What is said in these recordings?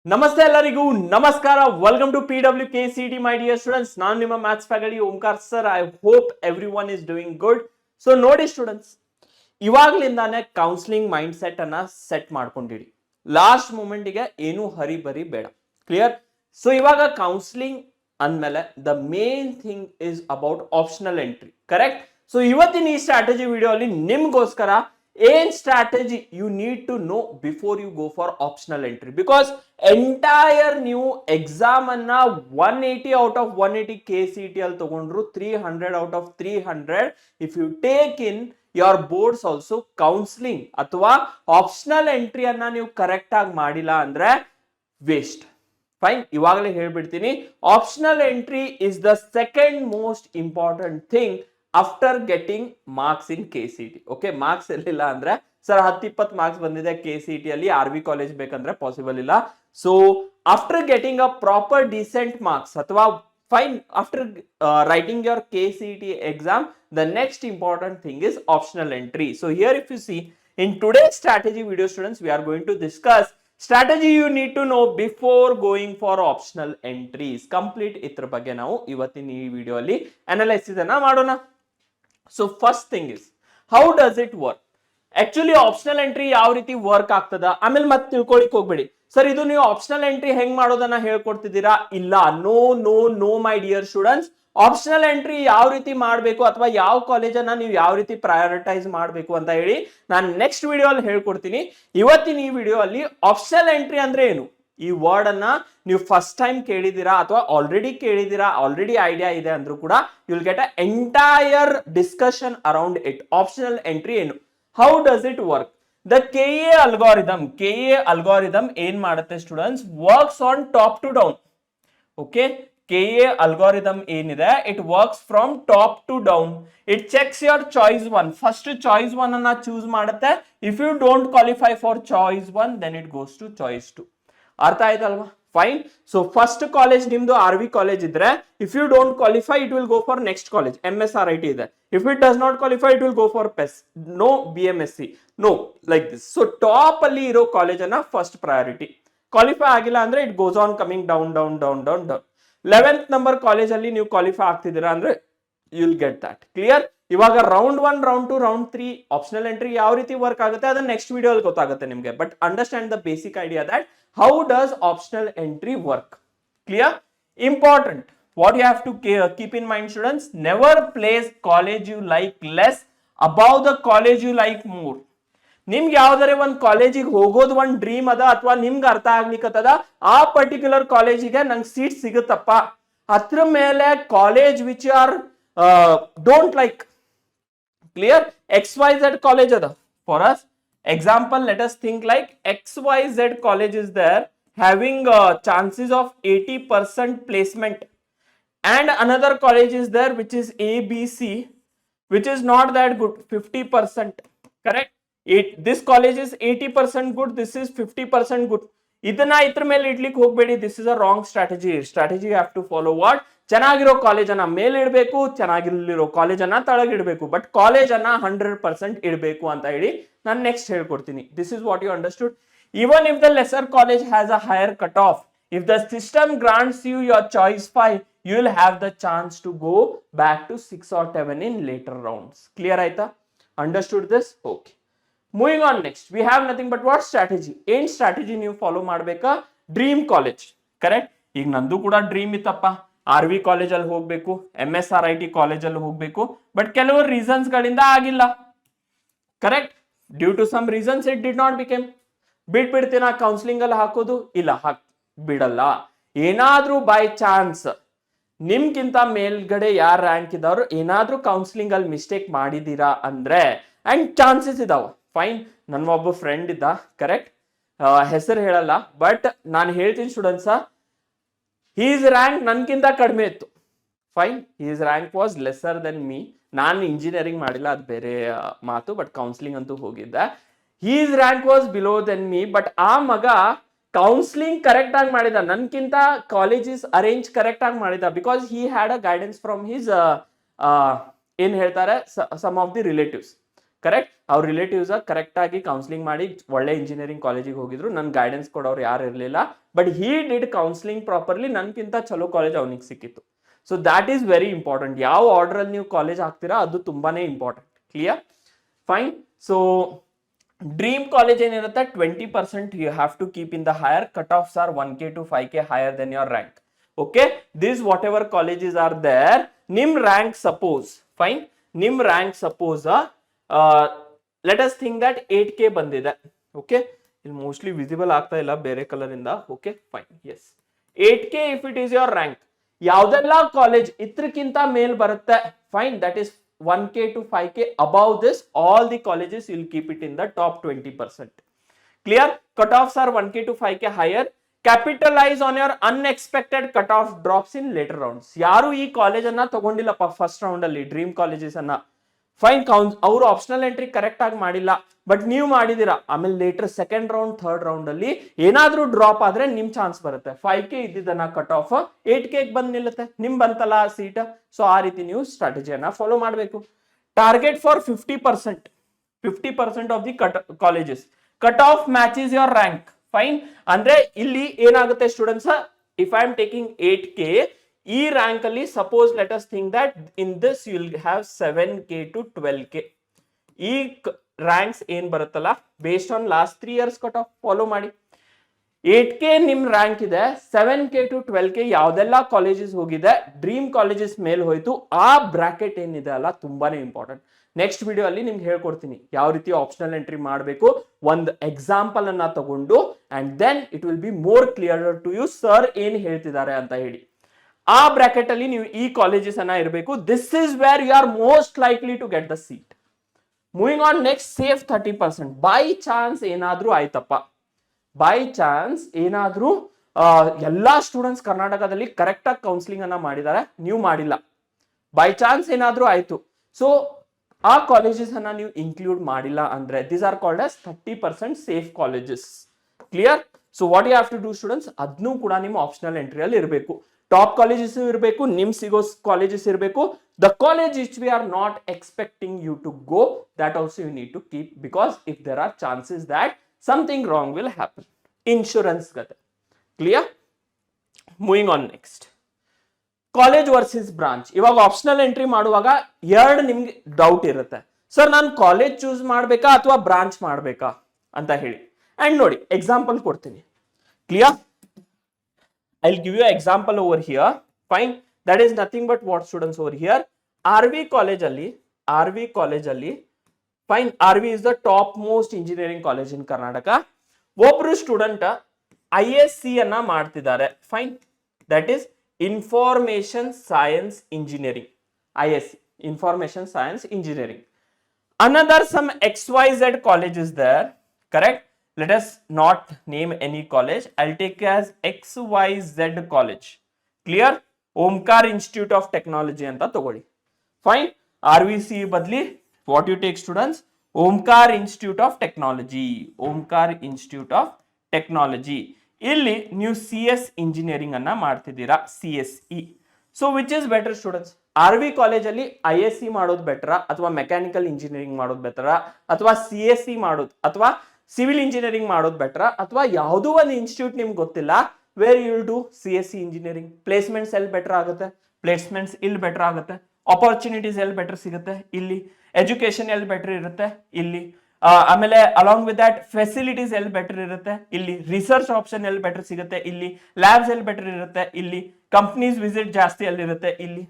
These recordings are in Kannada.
ನಮಸ್ತೆ ಎಲ್ಲರಿಗೂ ನಮಸ್ಕಾರ. Welcome to PWKCT my dear students. ನಾನು ನಿಮ್ಮ maths faculty Omkar sir. I hope everyone is doing good. So ನೋಡಿ ಸ್ಟೂಡೆಂಟ್ಸ್, ಇವಾಗ್ಲಿಂದಾನೆ ಕೌನ್ಸಿಲಿಂಗ್ ಮೈಂಡ್ ಸೆಟ್ ಅನ್ನ ಸೆಟ್ ಮಾಡ್ಕೊಂಡಿಡಿ. ಲಾಸ್ಟ್ ಮೂಮೆಂಟ್ಗೆ ಏನು ಹರಿಬರಿ ಬೇಡ. ಕ್ಲಿಯರ್? ಸೊ ಇವಾಗ ಕೌನ್ಸಿಲಿಂಗ್ ಅಂದ್ಮೇಲೆ the main thing is about optional entry. Correct? So ಇವತ್ತಿನ ಈ ಸ್ಟ್ರಾಟಜಿ ವಿಡಿಯೋ ಅಲ್ಲಿ ನಿಮ್ಗೋಸ್ಕರ ಏನ್ strategy you need to know before you go for optional entry. Because entire ನೀವು ಎಕ್ಸಾಮ್ ಅನ್ನ 180 ಔಟ್ ಆಫ್ 180 KCT ಅಲ್ಲಿ ತಗೊಂಡ್ರು 300 out of 300 if you take in your boards also counselling ಅಥವಾ ಆಪ್ಷನಲ್ ಎಂಟ್ರಿ ಅನ್ನ ನೀವು ಕರೆಕ್ಟ್ ಆಗಿ ಮಾಡಿಲ್ಲ ಅಂದ್ರೆ ವೇಸ್ಟ್. ಫೈನ್, ಇವಾಗಲೇ ಹೇಳ್ಬಿಡ್ತೀನಿ. Optional entry is the second most important thing after getting marks in KCT. Okay, marks ಇರಲಿಲ್ಲ ಅಂದ್ರೆ ಸರ್ 10-20 ಮಾರ್ಕ್ಸ್ ಬಂದಿದೆ KCT ಅಲ್ಲಿ, RV ಕಾಲೇಜ್ ಬೇಕಂದ್ರೆ ಪಾಸಿಬಲ್ ಇಲ್ಲ. So after getting a proper decent marks ಅಥವಾ fine after writing your KCT exam, the next important thing is optional entry. So here if you see in today's strategy video students, we are going to discuss strategy you need to know before going for optional entries. Complete ಇದ್ರ ಬಗ್ಗೆ ನಾವು ಇವತ್ತಿನ ಈ ವಿಡಿಯೋ ಅಲ್ಲಿ ಅನಾಲಿಸಿಸ್ ಅನ್ನ ಮಾಡೋಣ. So first thing is, how does it work? Actually optional entry ಯಾವ ರೀತಿ ವರ್ಕ್ ಆಗ್ತದ ಆಮೇಲೆ ಮತ್ತೆ ತಿಳ್ಕೊಳಿಕ್ ಹೋಗ್ಬೇಡಿ. ಸರ್ ಇದು ನೀವು ಆಪ್ಷನಲ್ ಎಂಟ್ರಿ ಹೆಂಗ್ ಮಾಡೋದನ್ನ ಹೇಳ್ಕೊಡ್ತಿದ್ದೀರಾ? ಇಲ್ಲ, no no no my dear students. Optional entry ಯಾವ ರೀತಿ ಮಾಡಬೇಕು ಅಥವಾ ಯಾವ ಕಾಲೇಜನ್ನ ನೀವು ಯಾವ ರೀತಿ ಪ್ರಯಾರಿಟೈಸ್ ಮಾಡಬೇಕು ಅಂತ ಹೇಳಿ ನಾನು ನೆಕ್ಸ್ಟ್ ವಿಡಿಯೋ ಅಲ್ಲಿ ಹೇಳ್ಕೊಡ್ತೀನಿ. ಇವತ್ತಿನ ಈ ವಿಡಿಯೋ ಅಲ್ಲಿ ಆಪ್ಷನಲ್ ಎಂಟ್ರಿ ಅಂದ್ರೆ ಏನು, ಈ ವರ್ಡ್ ಅನ್ನ ನೀವು ಫಸ್ಟ್ ಟೈಮ್ ಕೇಳಿದಿರಾ ಅಥವಾ ಆಲ್ರೆಡಿ ಕೇಳಿದಿರಾ, ಆಲ್ರೆಡಿ ಐಡಿಯಾ ಇದೆ ಅಂದ್ರೂ ಕೂಡ you will get a entire discussion around it. Optional entry ಏನು, how does it work? The KA algorithm ಏನ್ ಮಾಡುತ್ತೆ students? Works on top to down. Okay, KA algorithm ಏನಿದೆ, it works from top to down. It checks your choice one. First choice one ಅನ್ನ ಚೂಸ್ ಮಾಡುತ್ತೆ. If you don't qualify for choice one, then it goes to choice two. ಅರ್ಥ ಆಯ್ತಲ್ವಾ? ಫೈನ್. ಸೊ ಫಸ್ಟ್ ಕಾಲೇಜ್ ನಿಮ್ದು RV ಕಾಲೇಜ್ ಇದ್ರೆ, if you don't qualify it will go for next college. MSRIT ಇದೆ. If it does not qualify it will go for PES. No BMSC, no, like this. So top ಅಲ್ಲಿ ಇರೋ ಕಾಲೇಜ್ ಅನ್ನ ಫಸ್ಟ್ ಪ್ರಯಾರಿಟಿ. ಕ್ವಾಲಿಫೈ ಆಗಿಲ್ಲ ಅಂದ್ರೆ it goes on coming down down down down down. 11th number college ಅಲ್ಲಿ ನೀವು ಕ್ವಾಲಿಫೈ ಆಗ್ತಿದ್ದೀರಾ ಅಂದ್ರೆ you will get that. Clear? ಇವಾಗ round 1, round 2, round 3 optional entry ಯಾವ ರೀತಿ ವರ್ಕ್ ಆಗುತ್ತೆ ಅದನ್ನ ನೆಕ್ಸ್ಟ್ ವಿಡಿಯೋ ಅಲ್ಲಿ ಗೊತ್ತಾಗುತ್ತೆ ನಿಮಗೆ. But understand the basic idea that how does optional entry work. Clear? Important, what you have to keep in mind students, never place college you like less above the college you like more. ನಿಮ್ಗೆ ಯಾವ್ದಾರೆ ಒಂದು ಕಾಲೇಜಿಗೆ ಹೋಗೋದು ಒಂದು ಡ್ರೀಮ್ ಅದ ಅಥವಾ ನಿಮ್ಗೆ ಅರ್ಥ ಆಗ್ಲಿಕ್ಕತ್ತದ, ಆ ಪರ್ಟಿಕ್ಯುಲರ್ ಕಾಲೇಜಿಗೆ ನಂಗೆ ಸೀಟ್ ಸಿಗುತ್ತಪ್ಪ, ಅದ್ರ ಮೇಲೆ college which are don't like. Clear? XYZ college ಅದ for us. Example, let us think like XYZ college is there having chances of 80% placement, and another college is there which is ABC which is not that good, 50%. Correct? This college is 80% good, this is 50% good. ಇದನ್ನ ಇದ್ರ ಮೇಲೆ ಇಡ್ಲಿಕ್ಕೆ ಹೋಗ್ಬೇಡಿ. This is a wrong strategy. You have to follow what? ಚೆನ್ನಾಗಿರೋ ಕಾಲೇಜ್ ಅನ್ನ ಮೇಲೆ ಇಡಬೇಕು, ಚೆನ್ನಾಗಿರೋ ಕಾಲೇಜ್ ಅನ್ನ ತಳಗಿಡಬೇಕು, ಬಟ್ ಕಾಲೇಜ್ ಅನ್ನ 100% ಇಡಬೇಕು ಅಂತ ಹೇಳಿ ನಾನು ನೆಕ್ಸ್ಟ್ ಹೇಳ್ಕೊಡ್ತೀನಿ. This is what you understood. Even if the lesser college has a higher cut off, if the system grants you your choice 5, you will have the chance to go back to 6 or 7 in later rounds. Clear ಆಯ್ತಾ? Understood this? Okay, moving on. Next we have nothing but what strategy. ಏನ್ ಸ್ಟ್ರಾಟಜಿ ನೀವು ಫಾಲೋ ಮಾಡ್ಬೇಕಾ? Dream college. ಕರೆಕ್ಟ್? ಈಗ ನಂದು ಕೂಡ ಡ್ರೀಮ್ ಇತ್ತಪ್ಪ, RV ಕಾಲೇಜ್ ಅಲ್ಲಿ ಹೋಗ್ಬೇಕು, MSRIT ಕಾಲೇಜ್ ಅಲ್ಲಿ ಹೋಗ್ಬೇಕು, ಬಟ್ ಕೆಲವು ರೀಸನ್ಸ್ ಗಳಿಂದ ಆಗಿಲ್ಲ. Correct? Due to some reasons it did not became. ಬಿಡ್ಬಿಡ್ತೀನ ಕೌನ್ಸಿಲಿಂಗ್ ಅಲ್ಲಿ ಹಾಕೋದು? ಇಲ್ಲ, ಬಿಡಲ್ಲ. ಏನಾದ್ರೂ ಬೈ ಚಾನ್ಸ್ ನಿಮ್ಗಿಂತ ಮೇಲ್ಗಡೆ ಯಾರು ರ್ಯಾಂಕ್ ಇದ್ದವ್ರು ಏನಾದ್ರೂ ಕೌನ್ಸಿಲಿಂಗ್ ಅಲ್ಲಿ ಮಿಸ್ಟೇಕ್ ಮಾಡಿದೀರಾ ಅಂದ್ರೆ, ಅಂಡ್ ಚಾನ್ಸಸ್ ಇದಾವ. ಫೈನ್, ನನ್ನ ಒಬ್ಬ ಫ್ರೆಂಡ್ ಇದ್ದ, ಕರೆಕ್ಟ್, ಹೆಸರು ಹೇಳಲ್ಲ, ಬಟ್ ನಾನು ಹೇಳ್ತೀನಿ ಸ್ಟೂಡೆಂಟ್ಸ್, ಹೀಸ್ ರ್ಯಾಂಕ್ ನನ್ಗಿಂತ ಕಡಿಮೆ ಇತ್ತು. Fine, his rank was lesser than me. ನಾನು ಇಂಜಿನಿಯರಿಂಗ್ ಮಾಡಿಲ್ಲ, ಅದು ಬೇರೆ ಮಾತು, ಬಟ್ ಕೌನ್ಸಿಲಿಂಗ್ ಅಂತೂ ಹೋಗಿದ್ದೆ. His rank was below than me, but ಆ ಮಗ ಕೌನ್ಸಿಲಿಂಗ್ ಕರೆಕ್ಟ್ ಆಗಿ ಮಾಡಿದ, ನನ್ಕಿಂತ ಕಾಲೇಜಸ್ ಅರೇಂಜ್ ಕರೆಕ್ಟ್ ಆಗಿ ಮಾಡಿದ, because he had a guidance from his ಏನ್ ಹೇಳ್ತಾರೆ some of the relatives. Correct. ಅವ್ರ ರಿಲೇಟಿವ್ಸ್ ಕರೆಕ್ಟ್ ಆಗಿ ಕೌನ್ಸಿಲಿಂಗ್ ಮಾಡಿ ಒಳ್ಳೆ ಇಂಜಿನಿಯರಿಂಗ್ ಕಾಲೇಜಿಗೆ ಹೋಗಿದ್ರು, ನನ್ ಗೈಡೆನ್ಸ್ ಕೊಡೋರು ಯಾರು ಇರಲಿಲ್ಲ, but he did counselling properly, ನನ್ಕಿಂತ ಚಲೋ ಕಾಲೇಜ್ ಅವನಿಗೆ ಸಿಕ್ಕಿತ್ತು. So that is very important. ಯಾವ ಆರ್ಡರ್ ಅಲ್ಲಿ ನೀವು ಕಾಲೇಜ್ ಹಾಕ್ತೀರಾ ಅದು ತುಂಬಾನೇ important. Clear? Fine. So dream college ಏನಿರುತ್ತೆ 20% you have to keep in the higher. Cut offs are 1K to 5K higher than your rank. Okay, this whatever colleges are there, ನಿಮ್ ರ್ಯಾಂಕ್ ಸಪೋಸ್, ಫೈನ್, ನಿಮ್ rank suppose let us think that 8K ಬಂದಿದೆ. ಓಕೆ, ಇಲ್ಲಿ ಮೋಸ್ಟ್ಲಿ ವಿಸಿಬಲ್ ಆಗ್ತಾ ಇಲ್ಲ ಬೇರೆ ಕಲರ್ ಇಂದ. Okay fine, yes 8K if it is your rank. ಯಾವ್ದೆಲ್ಲ ಕಾಲೇಜ್ ಇತ್ರಕ್ಕಿಂತ ಮೇಲ್ ಬರುತ್ತೆ, fine, that is 1K to 5K. above this all the colleges you'll keep it in the top 20%. Clear? Cutoffs are 1K to 5K higher. Capitalize on your unexpected cutoff drops in later rounds. ಯಾರು ಈ ಕಾಲೇಜ್ ಅನ್ನ ತಗೊಂಡಿಲ್ಲಪ್ಪ ಫಸ್ಟ್ ರೌಂಡ್ ಅಲ್ಲಿ, ಡ್ರೀಮ್ ಕಾಲೇಜಸ್ ಅನ್ನ, ಫೈನ್, ಅವರು ಆಪ್ಷನಲ್ ಎಂಟ್ರಿ ಕರೆಕ್ಟ್ ಆಗಿ ಮಾಡಿಲ್ಲ, ಬಟ್ ನೀವು ಮಾಡಿದೀರಾ, ಆಮೇಲೆ later second round third round ಅಲ್ಲಿ ಏನಾದ್ರೂ ಡ್ರಾಪ್ ಆದ್ರೆ ನಿಮ್ ಚಾನ್ಸ್ ಬರುತ್ತೆ. 5K ಇದ್ದಿದ್ದನ್ನ ಕಟ್ ಆಫ್ 8K ಬಂದ್ ನಿಲ್ಲುತ್ತೆ, ನಿಮ್ ಬಂತಲ್ಲ ಸೀಟ್. ಸೊ ಆ ರೀತಿ ನೀವು ಸ್ಟ್ರಾಟಜಿಯನ್ನ ಫಾಲೋ ಮಾಡಬೇಕು. Target for 50% of the colleges. Cut off matches your rank. Fine, ಅಂದ್ರೆ ಇಲ್ಲಿ ಏನಾಗುತ್ತೆ students, if I am taking 8K, ಈ ರ್ಯಾಂಕ್ ಅಲ್ಲಿ suppose let us think that in this you will have 7K to 12K. ಈ ರ್ಯಾಂಕ್ಸ್ ಏನ್ ಬರುತ್ತಲ್ಲ based on last 3 years cut off follow ಮಾಡಿ. 8K ನಿಮ್ ರ್ಯಾಂಕ್ ಇದೆ, 7K to 12K ಯಾವ್ದೆಲ್ಲ ಕಾಲೇಜಸ್ ಹೋಗಿದೆ, ಡ್ರೀಮ್ ಕಾಲೇಜಸ್ ಮೇಲೆ ಹೋಯ್ತು, ಆ ಬ್ರಾಕೆಟ್ ಏನಿದೆ ಅಲ್ಲ ತುಂಬಾನೇ ಇಂಪಾರ್ಟೆಂಟ್. ನೆಕ್ಸ್ಟ್ ವಿಡಿಯೋ ಅಲ್ಲಿ ನಿಮ್ಗೆ ಹೇಳ್ಕೊಡ್ತೀನಿ ಯಾವ ರೀತಿ ಆಪ್ಷನಲ್ ಎಂಟ್ರಿ ಮಾಡಬೇಕು, ಒಂದು ಎಕ್ಸಾಂಪಲ್ ಅನ್ನ ತಗೊಂಡು, and then it will be more clear to you sir ಏನ್ ಹೇಳ್ತಿದ್ದಾರೆ ಅಂತ ಹೇಳಿ. ಆ ಬ್ರಾಕೆಟ್ ಅಲ್ಲಿ ನೀವು ಈ ಕಾಲೇಜಸ್ ಅನ್ನ ಇರಬೇಕು. This is where you are most likely to get the seat. Moving on next, safe 30%. By chance ಏನಾದ್ರೂ ಆಯ್ತಪ್ಪ, ಬೈ ಚಾನ್ಸ್ ಏನಾದ್ರೂ ಎಲ್ಲಾ ಸ್ಟೂಡೆಂಟ್ಸ್ ಕರ್ನಾಟಕದಲ್ಲಿ ಕರೆಕ್ಟ್ ಆಗಿ ಕೌನ್ಸಿಲಿಂಗ್ ಅನ್ನ ಮಾಡಿದ್ದಾರೆ, ನೀವು ಮಾಡಿಲ್ಲ, ಬೈ ಚಾನ್ಸ್ ಏನಾದ್ರೂ ಆಯ್ತು, ಸೊ ಆ ಕಾಲೇಜಸ್ ಅನ್ನ ನೀವು ಇನ್ಕ್ಲೂಡ್ ಮಾಡಿಲ್ಲ ಅಂದ್ರೆ this are called as 30% safe colleges. Clear? So what you have to do students, ಅದನ್ನು ಕೂಡ ನಿಮ್ಮ ಆಪ್ಷನಲ್ ಎಂಟ್ರಿ ಅಲ್ಲಿ ಇರಬೇಕು. ಟಾಪ್ ಕಾಲೇಜಸ್ ಇರಬೇಕು, ನಿಮ್ ಸಿಗೋ ಕಾಲೇಜಸ್ ಇರಬೇಕು. The college which we are not expecting you to go, that also you need to keep, because if there are chances that something wrong will happen. Insurance ಗತೆ. Clear? Moving on next, college versus branch. ಇವಾಗ ಆಪ್ಷನಲ್ ಎಂಟ್ರಿ ಮಾಡುವಾಗ ಎರಡು ನಿಮ್ಗೆ ಡೌಟ್ ಇರುತ್ತೆ, ಸರ್ ನಾನು ಕಾಲೇಜ್ ಚೂಸ್ ಮಾಡ್ಬೇಕಾ ಅಥವಾ ಬ್ರಾಂಚ್ ಮಾಡ್ಬೇಕಾ ಅಂತ ಹೇಳಿ. ಅಂಡ್ ನೋಡಿ ಎಕ್ಸಾಂಪಲ್ ಕೊಡ್ತೀನಿ. Clear? I'll give you an example over here. Fine. That is nothing but what students over here. RV college ಅಲ್ಲಿ, fine. RV is the top most engineering college in Karnataka. ಒಬ್ರು ಸ್ಟೂಡೆಂಟ್ ISC ಅನ್ನ ಮಾಡ್ತಿದ್ದಾರೆ. Fine, that is information science engineering. ISC, information science engineering. Another some XYZ college is there. Correct? Let us not name any college. I'll take as XYZ college. Clear? Omkar Institute of Technology anta tagoli. Fine. RVC badli what you take students? Omkar Institute of Technology. Omkar Institute of Technology. Illi new CS engineering anna ಮಾಡ್ತಿದ್ದೀರಾ, CSE. So which is better students? RV college ಅಲ್ಲಿ ISC ಮಾಡೋದು ಬೆಟರಾ ಅಥವಾ ಮೆಕ್ಯಾನಿಕಲ್ ಇಂಜಿನಿಯರಿಂಗ್ ಮಾಡೋದು ಬೆಟರಾ ಅಥವಾ CSE ಮಾಡೋದು ಅಥವಾ ಸಿವಿಲ್ ಇಂಜಿನಿಯರಿಂಗ್ ಮಾಡೋದು ಬೆಟರಾ ಅಥವಾ ಯಾವುದೋ ಒಂದು ಇನ್ಸ್ಟಿಟ್ಯೂಟ್ ನಿಮ್ಗೆ ಗೊತ್ತಿಲ್ಲ where you will do CSE engineering. Placements ಎಲ್ಲಿ ಬೆಟರ್ ಆಗುತ್ತೆ? ಪ್ಲೇಸ್ಮೆಂಟ್ಸ್ ಇಲ್ಲಿ ಬೆಟರ್ ಆಗುತ್ತೆ. ಆಪರ್ಚುನಿಟೀಸ್ ಎಲ್ಲಿ ಬೆಟರ್ ಸಿಗುತ್ತೆ? ಇಲ್ಲಿ. ಎಜುಕೇಶನ್ ಎಲ್ಲಿ ಬೆಟರ್ ಇರುತ್ತೆ? ಇಲ್ಲಿ. ಆಮೇಲೆ ಅಲಾಂಗ್ ವಿತ್ ದಟ್ ಫೆಸಿಲಿಟೀಸ್ ಎಲ್ಲಿ ಬೆಟರ್ ಇರುತ್ತೆ? ಇಲ್ಲಿ. ರಿಸರ್ಚ್ ಆಪ್ಷನ್ ಎಲ್ಲಿ ಬೆಟರ್ ಸಿಗುತ್ತೆ? ಇಲ್ಲಿ. ಲ್ಯಾಬ್ಸ್ ಎಲ್ಲಿ ಬೆಟರ್ ಇರುತ್ತೆ? ಇಲ್ಲಿ. ಕಂಪ್ನೀಸ್ ವಿಸಿಟ್ ಜಾಸ್ತಿ ಎಲ್ಲಿರುತ್ತೆ? ಇಲ್ಲಿ.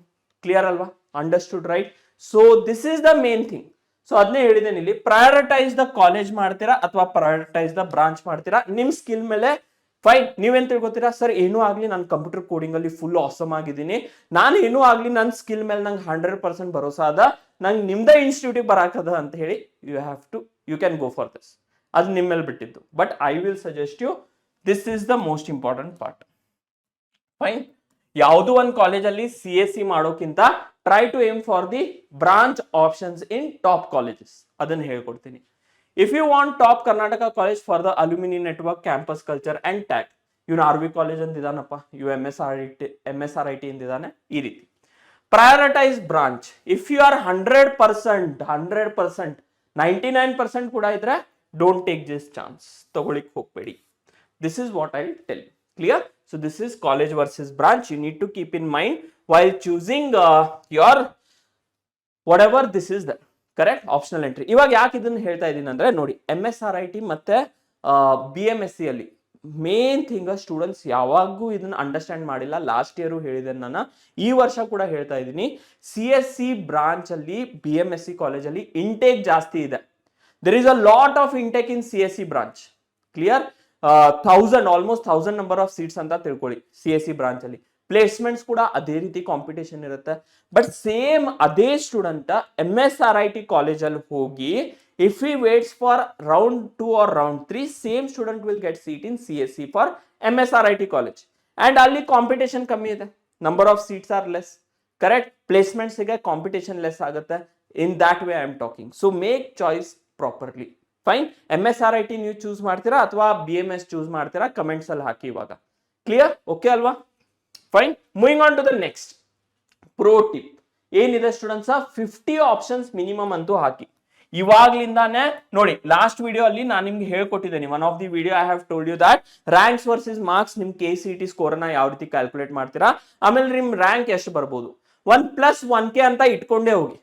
ಕ್ಲಿಯರ್ ಅಲ್ವಾ? Understood right? So this is the main thing. So ಅದನ್ನೇ ಹೇಳಿದ್ದೇನೆ ಇಲ್ಲಿ, ಪ್ರಯಾರಿಟೈಸ್ ದ ಕಾಲೇಜ್ ಮಾಡ್ತೀರಾ ಅಥವಾ ಪ್ರಯಾರಿಟೈಸ್ ದ ಬ್ರಾಂಚ್ ಮಾಡ್ತೀರಾ ನಿಮ್ ಸ್ಕಿಲ್ ಮೇಲೆ. ಫೈನ್, ನೀವೇನ್ ತಿಳ್ಕೊತೀರಾ, ಸರ್ ಏನೂ ಆಗ್ಲಿ ನಾನು ಕಂಪ್ಯೂಟರ್ ಕೋಡಿಂಗ್ ಅಲ್ಲಿ ಫುಲ್ ಆಸಮ್ ಆಗಿದ್ದೀನಿ, ನಾನು ಏನೂ ಆಗ್ಲಿ ನನ್ನ ಸ್ಕಿಲ್ ಮೇಲೆ ನಂಗೆ 100% ಭರೋಸಾ ಅದ, ನಂಗೆ ನಿಮ್ದೇ ಇನ್ಸ್ಟಿಟ್ಯೂಟಿಗೆ ಬರಾಕದ ಅಂತ ಹೇಳಿ you can go for this. ಅದು ನಿಮ್ಮ ಮೇಲೆ ಬಿಟ್ಟಿದ್ದು. But I will suggest you, this is the most important part. Fine, ಯಾವುದೋ ಒಂದು ಕಾಲೇಜಲ್ಲಿ CSE ಮಾಡೋಕ್ಕಿಂತ try to aim for the branch options in top colleges. ಅದನ್ನು ಹೇಳ್ಕೊಡ್ತೀನಿ. If you want top Karnataka college for the alumni network, campus culture and tag, ಇವನು RV ಕಾಲೇಜ್ ಅಂತಿದ್ದಾನಪ್ಪ, ಇವ್ MSRIT ಅಂತಿದ್ದಾನೆ. ಈ ರೀತಿ prioritise branch. If you R 100%, 99% ಕೂಡ ಇದ್ರೆ ಡೋಂಟ್ ಟೇಕ್ ದಿಸ್ ಚಾನ್ಸ್, ತಗೊಳಿಕ್ ಹೋಗ್ಬೇಡಿ. This is what I'll tell you. Clear? So this is college versus branch. You need to keep in mind while choosing your whatever this is the correct optional entry. ಇವಾಗ ಯಾಕೆ ಇದನ್ನ ಹೇಳ್ತಾ ಇದ್ದೀನಿ ಅಂದ್ರೆ ನೋಡಿ, MSRIT ಮತ್ತೆ BMSc ಅಲ್ಲಿ ಮೇನ್ ಥಿಂಗ್ ಸ್ಟೂಡೆಂಟ್ಸ್ ಯಾವಾಗೂ ಇದನ್ನ ಅಂಡರ್ಸ್ಟ್ಯಾಂಡ್ ಮಾಡಿಲ್ಲ. ಲಾಸ್ಟ್ ಇಯರ್ ಹೇಳಿದೆ ನಾನು, ಈ ವರ್ಷ ಕೂಡ ಹೇಳ್ತಾ ಇದ್ದೀನಿ. CSC ಬ್ರಾಂಚ್ ಅಲ್ಲಿ BMSc ಕಾಲೇಜಲ್ಲಿ ಇಂಟೇಕ್ ಜಾಸ್ತಿ ಇದೆ. There is a lot of intake in CSC branch. Clear? 1000 number of seats ಅಂತ ತಿಳ್ಕೊಳ್ಳಿ CSC ಬ್ರಾಂಚ್ ಅಲ್ಲಿ. ಪ್ಲೇಸ್ಮೆಂಟ್ಸ್ ಕೂಡ ಅದೇ ರೀತಿ ಕಾಂಪಿಟೇಷನ್ ಇರುತ್ತೆ. ಬಟ್ ಸೇಮ್ ಅದೇ ಸ್ಟೂಡೆಂಟ್ MSRIT ಕಾಲೇಜಲ್ಲಿ ಹೋಗಿ if he waits for round 2 or round 3, same student will get seat in CSC for MSRIT college. And ಅಲ್ಲಿ ಕಾಂಪಿಟೇಷನ್ ಕಮ್ಮಿ ಇದೆ, number of seats are less. Correct? Placements ಗೆ ಕಾಂಪಿಟೇಷನ್ ಲೆಸ್ ಆಗುತ್ತೆ. In that way I am talking. So make choice properly. Fine. MSRIT ನೀವು ಚೂಸ್ ಮಾಡ್ತೀರಾ ಅಥವಾ BMS ಚೂಸ್ ಮಾಡ್ತೀರಾ, ಕಮೆಂಟ್ಸ್ ಅಲ್ಲಿ ಹಾಕಿ ಇವಾಗ. ಕ್ಲಿಯರ್? ಓಕೆ ಅಲ್ವಾ? Fine. Moving on to the next pro tip ಏನಿದೆ ಸ್ಟೂಡೆಂಟ್ಸ್, 50 ಆಪ್ಷನ್ಸ್ ಮಿನಿಮಮ್ ಅಂತೂ ಹಾಕಿ. ಇವಾಗ್ಲಿಂದಾನೆ ನೋಡಿ, ಲಾಸ್ಟ್ ವಿಡಿಯೋ ಅಲ್ಲಿ ನಾನು ನಿಮ್ಗೆ ಹೇಳ್ಕೊಟ್ಟಿದ್ದೇನೆ. One of the video I have told you that ranks versus marks, ನಿಮ್ KCET ಸ್ಕೋರ್ ನ ಯಾವ ರೀತಿ ಕ್ಯಾಲ್ಕುಲೇಟ್ ಮಾಡ್ತೀರಾ, ಆಮೇಲೆ ನಿಮ್ ರ್ಯಾಂಕ್ ಎಷ್ಟು ಬರ್ಬೋದು, 1+1K ಅಂತ ಇಟ್ಕೊಂಡೇ ಹೋಗಿ,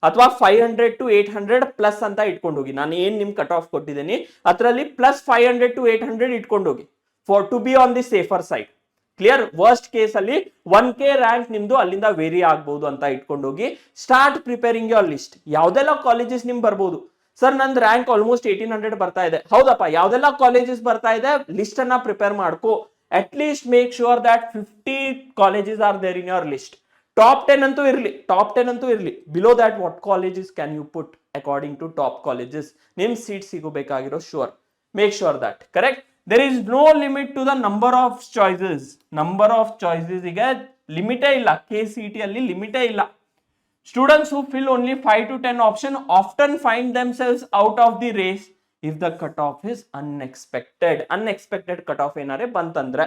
ಅಥವಾ 500 to 800 ಪ್ಲಸ್ ಅಂತ ಇಟ್ಕೊಂಡು ಹೋಗಿ. ನಾನು ಏನ್ ನಿಮ್ ಕಟ್ ಆಫ್ ಕೊಟ್ಟಿದ್ದೀನಿ ಅದರಲ್ಲಿ +500 to 800 ಇಟ್ಕೊಂಡು ಹೋಗಿ, for to be on the safer side. Clear? Worst case ಅಲ್ಲಿ 1K ರ್ಯಾಂಕ್ ನಿಮ್ದು ಅಲ್ಲಿಂದ ವೇರಿ ಆಗ್ಬಹುದು ಅಂತ ಇಟ್ಕೊಂಡು ಹೋಗಿ. Start preparing your list. ಯಾವ್ದೆಲ್ಲ ಕಾಲೇಜಸ್ ನಿಮ್ಗೆ ಬರ್ಬೋದು, ಸರ್ ನಂದು ರ್ಯಾಂಕ್ ಆಲ್ಮೋಸ್ಟ್ 1800 ಬರ್ತಾ ಇದೆ. ಹೌದಪ್ಪ, ಯಾವ್ದೆಲ್ಲ ಕಾಲೇಜಸ್ ಬರ್ತಾ ಇದೆ ಲಿಸ್ಟ್ ಅನ್ನ ಪ್ರಿಪೇರ್ ಮಾಡ್ಕೋ. At least make sure that 50 colleges are there in your list. Top 10 ಅಂತೂ ಇರ್ಲಿ. Below that what colleges can you put according to top colleges? ನಿಮ್ ಸೀಟ್ ಸಿಗಬೇಕಾಗಿರೋ sure. Make sure that. Correct? There is no limit to the number of choices. Number of choices ಗೆ ಲಿಮಿಟೇ ಇಲ್ಲ. KCET ಅಲ್ಲಿ ಲಿಮಿಟೇ ಇಲ್ಲ. Students who fill only 5 to 10 option often find themselves out of the race if the cutoff is unexpected. Unexpected cutoff ಏನಾರೆ ಬಂತಂದ್ರೆ.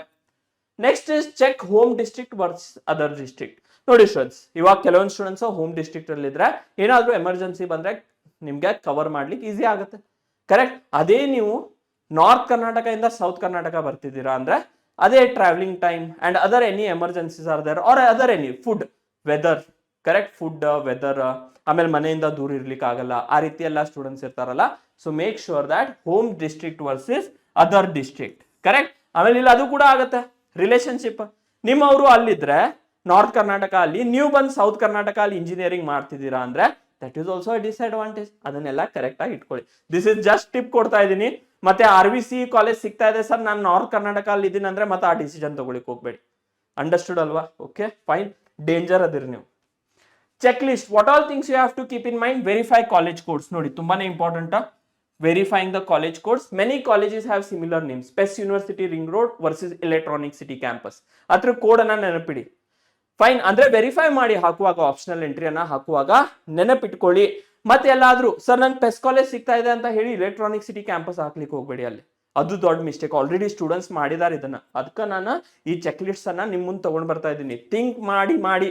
Next is check home district versus other district. ನೋಡಿ ಸ್ಟೂಡೆಂಟ್ಸ್, ಇವಾಗ ಕೆಲವೊಂದು ಸ್ಟೂಡೆಂಟ್ಸ್ ಹೋಮ್ ಡಿಸ್ಟ್ರಿಕ್ಟ್ ಅಲ್ಲಿ ಇದ್ರೆ ಏನಾದ್ರೂ ಎಮರ್ಜೆನ್ಸಿ ಬಂದ್ರೆ ನಿಮ್ಗೆ ಕವರ್ ಮಾಡ್ಲಿಕ್ಕೆ ಈಸಿ ಆಗುತ್ತೆ. ಕರೆಕ್ಟ್? ಅದೇ ನೀವು ನಾರ್ತ್ ಕರ್ನಾಟಕದಿಂದ ಸೌತ್ ಕರ್ನಾಟಕ ಬರ್ತಿದ್ದೀರಾ ಅಂದ್ರೆ ಅದೇ travelling time and other any emergencies are there or other any food weather. Correct? Food weather, ಆಮೇಲೆ ಮನೆಯಿಂದ ದೂರ ಇರ್ಲಿಕ್ಕೆ ಆಗಲ್ಲ, ಆ ರೀತಿ ಎಲ್ಲ ಸ್ಟೂಡೆಂಟ್ಸ್ ಇರ್ತಾರಲ್ಲ. So make sure that home district versus other district. Correct? ಆಮೇಲೆ ಇಲ್ಲ ಅದು ಕೂಡ ಆಗುತ್ತೆ ರಿಲೇಶನ್ಶಿಪ್. ನಿಮ್ಮವರು ಅಲ್ಲಿದ್ರೆ ನಾರ್ತ್ ಕರ್ನಾಟಕ ಅಲ್ಲಿ, ನೀವು ಬಂದು ಸೌತ್ ಕರ್ನಾಟಕ ಅಲ್ಲಿ ಇಂಜಿನಿಯರಿಂಗ್ ಮಾಡ್ತಿದ್ದೀರಾ ಅಂದ್ರೆ ದಟ್ ಈಸ್ ಆಲ್ಸೋ ಡಿಸ್ಅಡ್ವಾಂಟೇಜ್. ಅದನ್ನೆಲ್ಲ ಕರೆಕ್ಟ್ ಆಗಿ ಇಟ್ಕೊಳ್ಳಿ. ದಿಸ್ ಇಸ್ ಜಸ್ಟ್ ಟಿಪ್ ಕೊಡ್ತಾ ಇದ್ದೀನಿ. ಮತ್ತೆ RVC ಕಾಲೇಜ್ ಸಿಗ್ತಾ ಇದೆ ಸರ್, ನಾನು ನಾರ್ತ್ ಕರ್ನಾಟಕ ಅಲ್ಲಿ ಇದ್ದೀನಿ ಅಂದ್ರೆ ಮತ್ತೆ ಆ ಡಿಸಿಷನ್ ತಗೊಳಿಕ್ ಹೋಗ್ಬೇಡಿ. ಅಂಡರ್ಸ್ಟುಡ್ ಅಲ್ವಾ? Okay fine. ಡೇಂಜರ್ ಅದಿರಿ ನೀವು. Checklist. What all things you have to keep in mind. Verify college codes. ನೋಡಿ ತುಂಬಾನೇ important. Verifying the college codes. Many colleges have similar names. PES university Ring Road versus Electronic City campus. ಅದ್ರ ಕೋಡ್ ಅನ್ನ ನೆನಪಿಡಿ. ಫೈನ್. ಅಂದ್ರೆ ವೆರಿಫೈ ಮಾಡಿ ಹಾಕುವಾಗ, ಆಪ್ಷನಲ್ ಎಂಟ್ರಿಯನ್ನ ಹಾಕುವಾಗ ನೆನಪಿಟ್ಕೊಳ್ಳಿ. ಮತ್ತೆ ಎಲ್ಲಾದ್ರೂ ಸರ್ ನನ್ ಪೆಸ್ ಕಾಲೇಜ್ ಸಿಗ್ತಾ ಇದೆ ಅಂತ ಹೇಳಿ ಎಲೆಕ್ಟ್ರಾನಿಕ್ ಸಿಟಿ ಕ್ಯಾಂಪಸ್ ಹಾಕ್ಲಿಕ್ಕೆ ಹೋಗ್ಬೇಡಿ. ಅಲ್ಲಿ ಅದು ದೊಡ್ಡ ಮಿಸ್ಟೇಕ್. ಆಲ್ರೆಡಿ ಸ್ಟೂಡೆಂಟ್ಸ್ ಮಾಡಿದಾರೆ ಇದನ್ನ. ಅದಕ್ಕೆ ನಾನು ಈ ಚೆಕ್ ಲಿಸ್ಟ್ ಅನ್ನ ನಿಮ್ ಮುಂದೆ ತಗೊಂಡ್ ಬರ್ತಾ ಇದ್ದೀನಿ. ಥಿಂಕ್ ಮಾಡಿ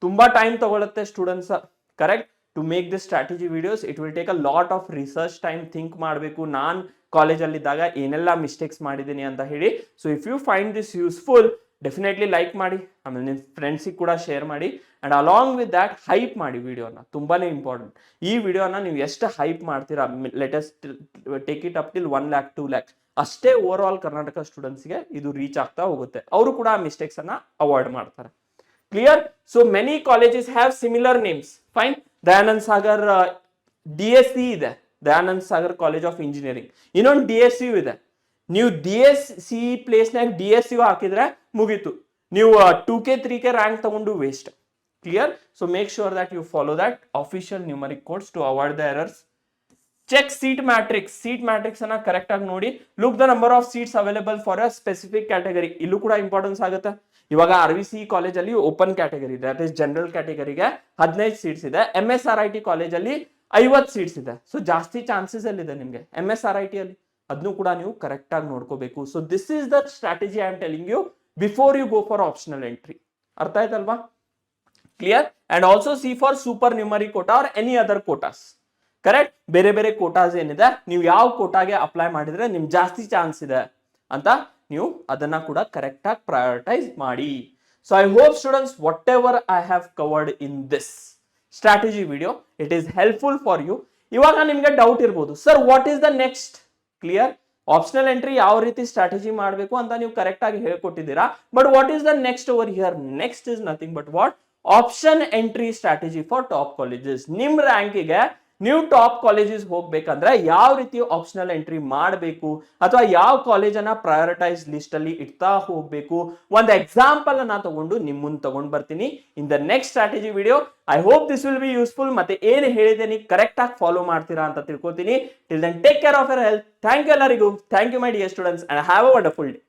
ತುಂಬಾ ಟೈಮ್ ತಗೊಳುತ್ತೆ students. Correct? To make this strategy videos it will take a lot of research time. Think ಮಾಡಬೇಕು, ನಾನ್ ಕಾಲೇಜಲ್ಲಿ ಇದ್ದಾಗ ಏನೆಲ್ಲ ಮಿಸ್ಟೇಕ್ಸ್ ಮಾಡಿದ್ದೀನಿ ಅಂತ ಹೇಳಿ. So if you find this useful, definitely like ಮಾಡಿ, ಆಮೇಲೆ ನಿಮ್ಮ ಫ್ರೆಂಡ್ಸಿಗೆ ಕೂಡ ಶೇರ್ ಮಾಡಿ. And along with that hype ಮಾಡಿ ವಿಡಿಯೋನ. ತುಂಬಾನೇ ಇಂಪಾರ್ಟೆಂಟ್. ಈ ವಿಡಿಯೋನ ನೀವು ಎಷ್ಟು ಹೈಪ್ ಮಾಡ್ತೀರಾ, latest take it up till 1 lakh 2 lakh, ಅಷ್ಟೇ ಓವರ್ ಆಲ್ ಕರ್ನಾಟಕ ಸ್ಟೂಡೆಂಟ್ಸ್ಗೆ ಇದು ರೀಚ್ ಆಗ್ತಾ ಹೋಗುತ್ತೆ. ಅವರು ಕೂಡ ಆ ಮಿಸ್ಟೇಕ್ಸ್ ಅನ್ನ ಅವಾಯ್ಡ್ ಮಾಡ್ತಾರೆ. Clear? So many colleges have similar names. Fine. Dayanand Sagar DSC ಇದೆ, Dayanand Sagar college of engineering. ಇನ್ನೊಂದು DSU ಇದೆ. ನೀವು DSC ಪ್ಲೇಸ್ನಾಗ DSU ಹಾಕಿದ್ರೆ ಮುಗೀತು. ನೀವು 2K 3K ರ್ಯಾಂಕ್ ತಗೊಂಡು waste. Clear? So make sure that you follow that official numeric codes to avoid the errors. Check seat matrix. Seat matrix ಅನ್ನ ಕರೆಕ್ಟ್ ಆಗಿ ನೋಡಿ. Look the number of seats available for a specific category. ಇಲ್ಲೂ ಕೂಡ ಇಂಪಾರ್ಟೆನ್ಸ್ ಆಗುತ್ತೆ. ಇವಾಗ RVC ಕಾಲೇಜಲ್ಲಿ ಓಪನ್ ಕ್ಯಾಟಗರಿ ಇದೆ, ದಟ್ ಇಸ್ ಜನರಲ್ ಕ್ಯಾಟಗರಿಗೆ 15 ಸೀಟ್ಸ್ ಇದೆ. MSRIT ಕಾಲೇಜಲ್ಲಿ 50 ಸೀಟ್ಸ್ ಇದೆ. ಸೊ ಜಾಸ್ತಿ ಚಾನ್ಸಸ್ ಎಲ್ಲಿದೆ ನಿಮ್ಗೆ MSRIT ಅಲ್ಲಿ, ಅದನ್ನು ಕೂಡ ನೀವು ಕರೆಕ್ಟ್ ಆಗಿ ನೋಡ್ಕೋಬೇಕು. So this is the strategy I am telling you before you go for optional entry. ಅರ್ಥ ಆಯ್ತಲ್ವಾ? Clear? And also see for supernumerary quota or any other quotas. Correct. ಬೇರೆ ಬೇರೆ ಕೋಟಾಸ್ ಏನಿದೆ, ನೀವು ಯಾವ ಕೋಟಾಗೆ ಅಪ್ಲೈ ಮಾಡಿದ್ರೆ ನಿಮ್ ಜಾಸ್ತಿ ಚಾನ್ಸ್ ಇದೆ ಅಂತ ನೀವು ಅದನ್ನ ಕೂಡ ಕರೆಕ್ಟ್ ಆಗಿ ಪ್ರಯಾರಿಟೈಸ್ ಮಾಡಿ. So I hope students whatever I have covered in this strategy video it is helpful for you. ಇವಾಗ ನಿಮ್ಗೆ ಡೌಟ್ ಇರ್ಬೋದು, sir what is the next? Clear, optional entry ಯಾವ ರೀತಿ ಸ್ಟ್ರಾಟಜಿ ಮಾಡಬೇಕು ಅಂತ ನೀವು ಕರೆಕ್ಟ್ ಆಗಿ ಹೇಳ್ಕೊಟ್ಟಿದ್ದೀರಾ. But what is the next over here? Next is nothing but what option entry strategy for top colleges. ನಿಮ್ ರ್ಯಾಂಕಿಗೆ ನೀವು ಟಾಪ್ ಕಾಲೇಜಸ್ ಹೋಗ್ಬೇಕಂದ್ರೆ ಯಾವ ರೀತಿ ಆಪ್ಷನಲ್ ಎಂಟ್ರಿ ಮಾಡಬೇಕು, ಅಥವಾ ಯಾವ ಕಾಲೇಜನ್ನ ಪ್ರಯಾರಿಟೈಸ್ ಲಿಸ್ಟ್ ಅಲ್ಲಿ ಇಡ್ತಾ ಹೋಗ್ಬೇಕು, ಒಂದು ಎಕ್ಸಾಂಪಲ್ ಅನ್ನ ತಗೊಂಡು ನಿಮ್ ಮುಂದೆ ತಗೊಂಡ್ ಬರ್ತೀನಿ in the next strategy video. I hope this will be useful. ಮತ್ತೆ ಏನು ಹೇಳಿದ್ದೀನಿ ಕರೆಕ್ಟ್ ಆಗಿ ಫಾಲೋ ಮಾಡ್ತೀರಾ ಅಂತ ತಿಳ್ಕೊತೀನಿ. Till then take care of your health. Thank you ಎಲ್ಲರಿಗೂ. Thank you my dear students and have a wonderful day.